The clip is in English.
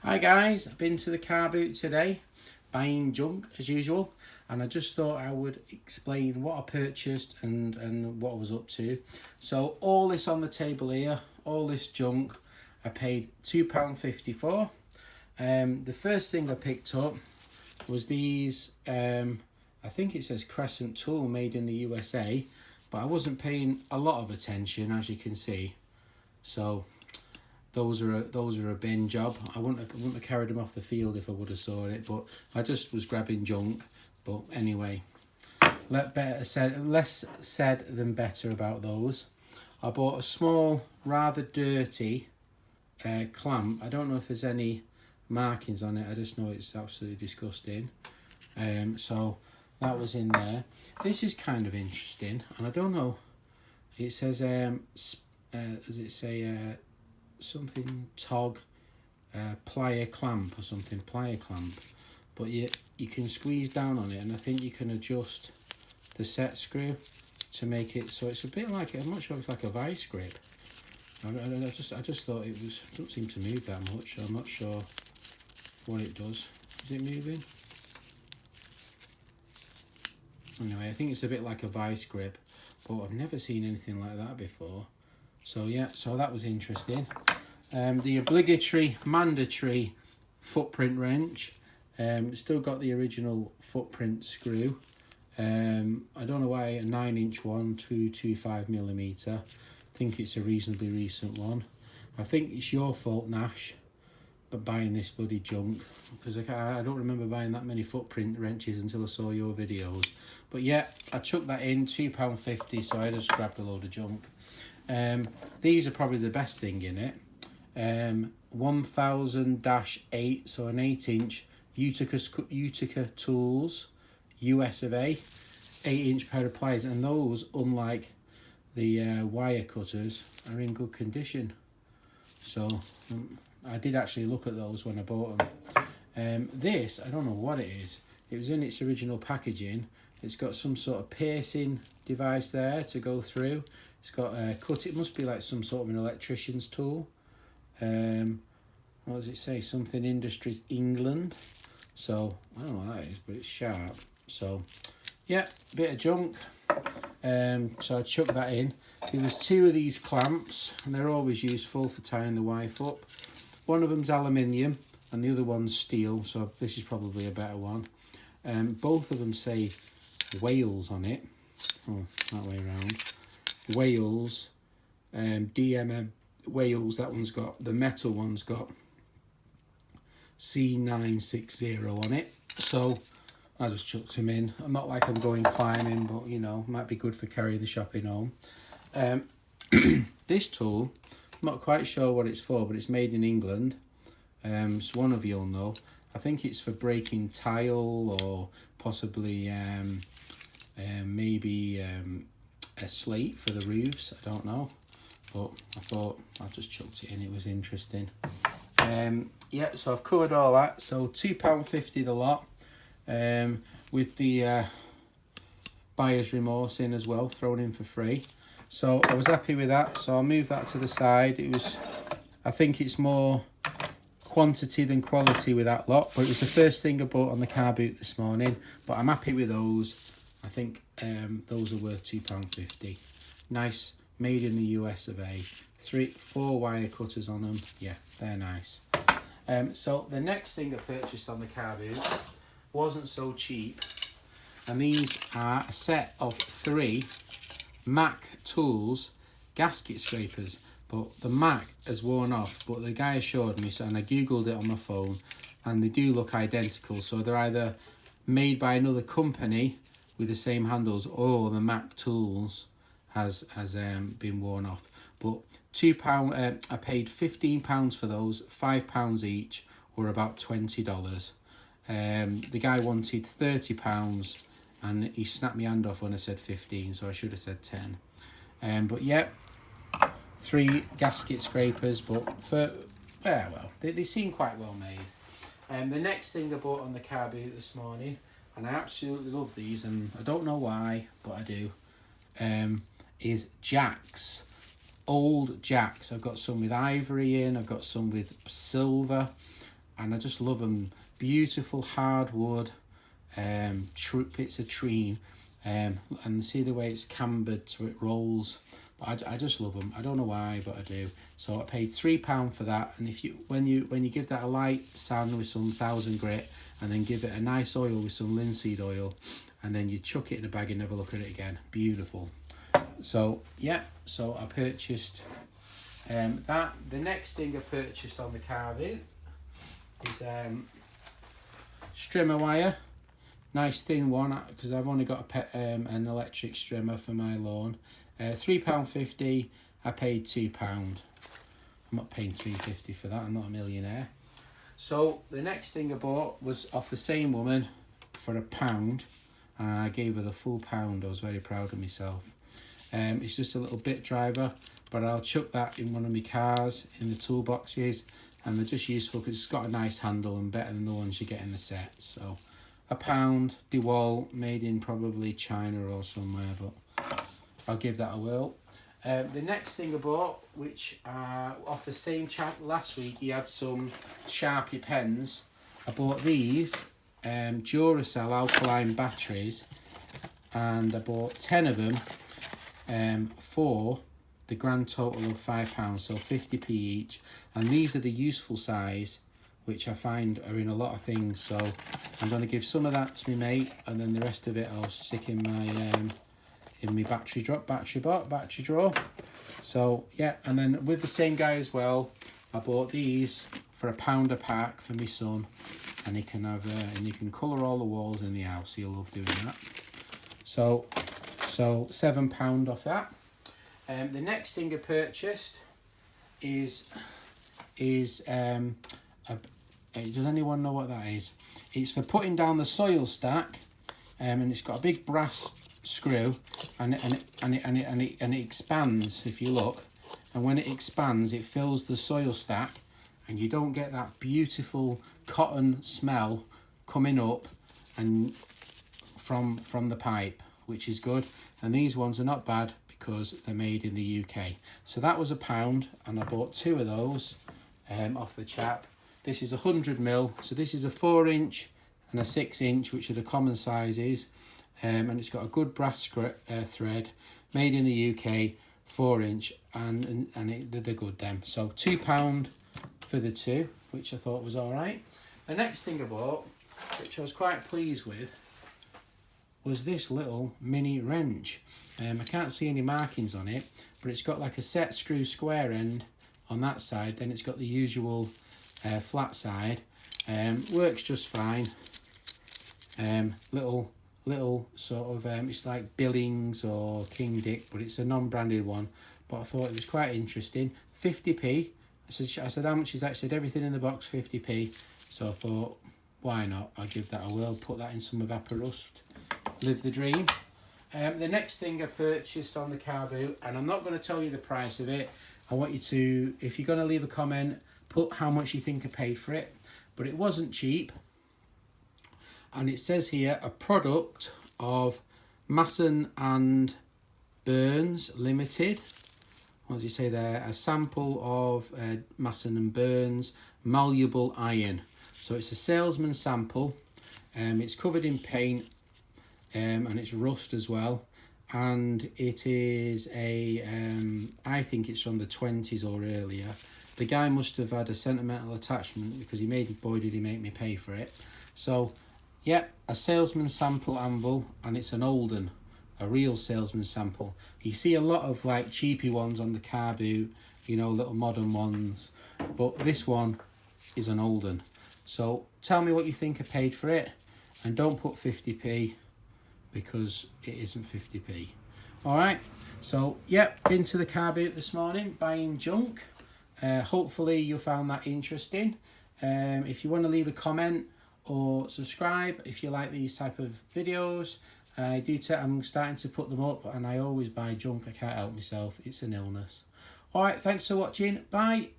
Hi guys, I've been to the car boot today, buying junk as usual, and I just thought I would explain what I purchased and what I was up to. So all this on the table here, all this junk, I paid £2.50 for. The first thing I picked up was these, I think it says Crescent tool made in the USA, but I wasn't paying a lot of attention, as you can see. So those are a bin job. I wouldn't have carried them off the field if I would have saw it, but I just was grabbing junk. But anyway, less said than better about those. I bought a small, rather dirty clamp. I don't know if there's any markings on it. I just know it's absolutely disgusting. So that was in there. This is kind of interesting, and I don't know. It says does it say something tog plier clamp or something, plier clamp, but you can squeeze down on it, and I think you can adjust the set screw to make it so it's a bit like, I'm not sure if it's like a vice grip. I just thought it was, don't seem to move that much. I'm not sure what it does. Is it moving? Anyway, I think it's a bit like a vice grip, but I've never seen anything like that before. So yeah, so that was interesting. The obligatory, mandatory footprint wrench. Still got the original footprint screw. I don't know why a 9-inch one, 225mm. I think it's a reasonably recent one. I think it's your fault, Nash, but buying this bloody junk, because I don't remember buying that many footprint wrenches until I saw your videos. But yeah, I chucked that in, £2.50, so I just grabbed a load of junk. These are probably the best thing in it. 1000-8, so an 8-inch Utica Tools US of A, 8-inch pair of pliers, and those, unlike the wire cutters, are in good condition. So I did actually look at those when I bought them. This, I don't know what it is. It was in its original packaging. It's got some sort of piercing device there to go through. It's got a cut. It must be like some sort of an electrician's tool. What does it say? Something Industries England. So I don't know what that is, but it's sharp. So yeah, bit of junk. So I chucked that in. There was 2 of these clamps, and they're always useful for tying the wife up. One of them's aluminium and the other one's steel, so this is probably a better one. Both of them say Wales on it. Oh, that way around. Wales, DMM Wales. That one's got, the metal one's got C960 on it. So I just chucked him in. I'm not like I'm going climbing, but you know, might be good for carrying the shopping home. This tool, I'm not quite sure what it's for, but it's made in England. So one of you'll know. I think it's for breaking tile, or possibly maybe a slate for the roofs. I don't know, but I thought I just chucked it in. It was interesting. Yeah, so I've covered all that. So £2.50 the lot, with the buyer's remorse in as well, thrown in for free. So I was happy with that. So I'll move that to the side. It was, I think it's more quantity than quality with that lot, but it was the first thing I bought on the car boot this morning. But I'm happy with those. I think those are worth £2.50. Nice, made in the US of A. 4 wire cutters on them. Yeah, they're nice. So the next thing I purchased on the car boot wasn't so cheap, and these are a set of 3 Mac Tools gasket scrapers. But the Mac has worn off, but the guy assured me, so, and I googled it on my phone, and they do look identical. So they're either made by another company with the same handles, or the Mac Tools has been worn off. But £2, I paid £15 for those, £5 each, or about $20. The guy wanted £30, and he snapped my hand off when I said 15, so I should have said 10. But yeah, 3 gasket scrapers, but for, well, they seem quite well made. The next thing I bought on the car boot this morning, and I absolutely love these, and I don't know why, but I do, is jacks. Old jacks. I've got some with ivory in, I've got some with silver. and I just love them. Beautiful hardwood bits of treen, and see the way it's cambered so it rolls. But I just love them. I don't know why, but I do. So I paid £3 for that. And if you when you give that a light sand with some 1000 grit, and then give it a nice oil with some linseed oil, and then you chuck it in a bag and never look at it again. Beautiful. So yeah, so I purchased that. The next thing I purchased on the carving is strimmer wire. Nice thin one, because I've only got an electric strimmer for my lawn. £3.50. I paid £2. I'm not paying £3.50 for that. I'm not a millionaire. So the next thing I bought was off the same woman for £1, and I gave her the full £1. I was very proud of myself. It's just a little bit driver, but I'll chuck that in one of my cars in the toolboxes, and they're just useful because it's got a nice handle and better than the ones you get in the set. So £1, DeWalt, made in probably China or somewhere, but I'll give that a whirl. The next thing I bought, which off the same chap last week, he had some Sharpie pens. I bought these Duracell alkaline batteries, and I bought 10 of them for the grand total of £5, so 50p each. And these are the useful size, which I find are in a lot of things. So I'm going to give some of that to my mate, and then the rest of it I'll stick in my battery drawer. So yeah, and then with the same guy as well, I bought these for £1 a pack for my son, and he can have and you can colour all the walls in the house. He'll love doing that. So £7 off that. The next thing I purchased is does anyone know what that is? It's for putting down the soil stack, and it's got a big brass screw, and it expands. If you look, and when it expands, it fills the soil stack, and you don't get that beautiful cotton smell coming up and from the pipe, which is good. And these ones are not bad because they're made in the UK. So that was £1, and I bought 2 of those off the chap. This is 100mm, so this is a 4-inch and a 6-inch, which are the common sizes, and it's got a good brass thread, made in the UK, 4-inch, and they're good them. So £2 for the 2, which I thought was all right. The next thing I bought, which I was quite pleased with, was this little mini wrench. I can't see any markings on it, but it's got like a set screw square end on that side, then it's got the usual flat side. Works just fine. Little sort of it's like Billings or King Dick, but it's a non-branded one, but I thought it was quite interesting. 50p. I said how much is that? He said everything in the box 50p. So I thought, why not? I'll give that a whirl, put that in some evaporust, live the dream. The next thing I purchased on the car boot, and I'm not going to tell you the price of it. I want you to, if you're going to leave a comment, put how much you think I paid for it. But it wasn't cheap. And it says here, a product of Masson and Burns Limited. What does it say there? A sample of Masson and Burns malleable iron. So it's a salesman sample. It's covered in paint, and it's rust as well. And it is a, I think it's from the 20s or earlier. The guy must have had a sentimental attachment because boy did he make me pay for it. So, yeah, a salesman sample anvil, and it's an old one, a real salesman sample. You see a lot of like cheapy ones on the car boot, you know, little modern ones, but this one is an old one. So tell me what you think I paid for it, and don't put 50p because it isn't 50p. All right, so yeah, been to the car boot this morning buying junk. Hopefully you found that interesting. If you want to leave a comment or subscribe if you like these type of videos, I'm starting to put them up, and I always buy junk. I can't help myself, it's an illness. All right, thanks for watching, bye.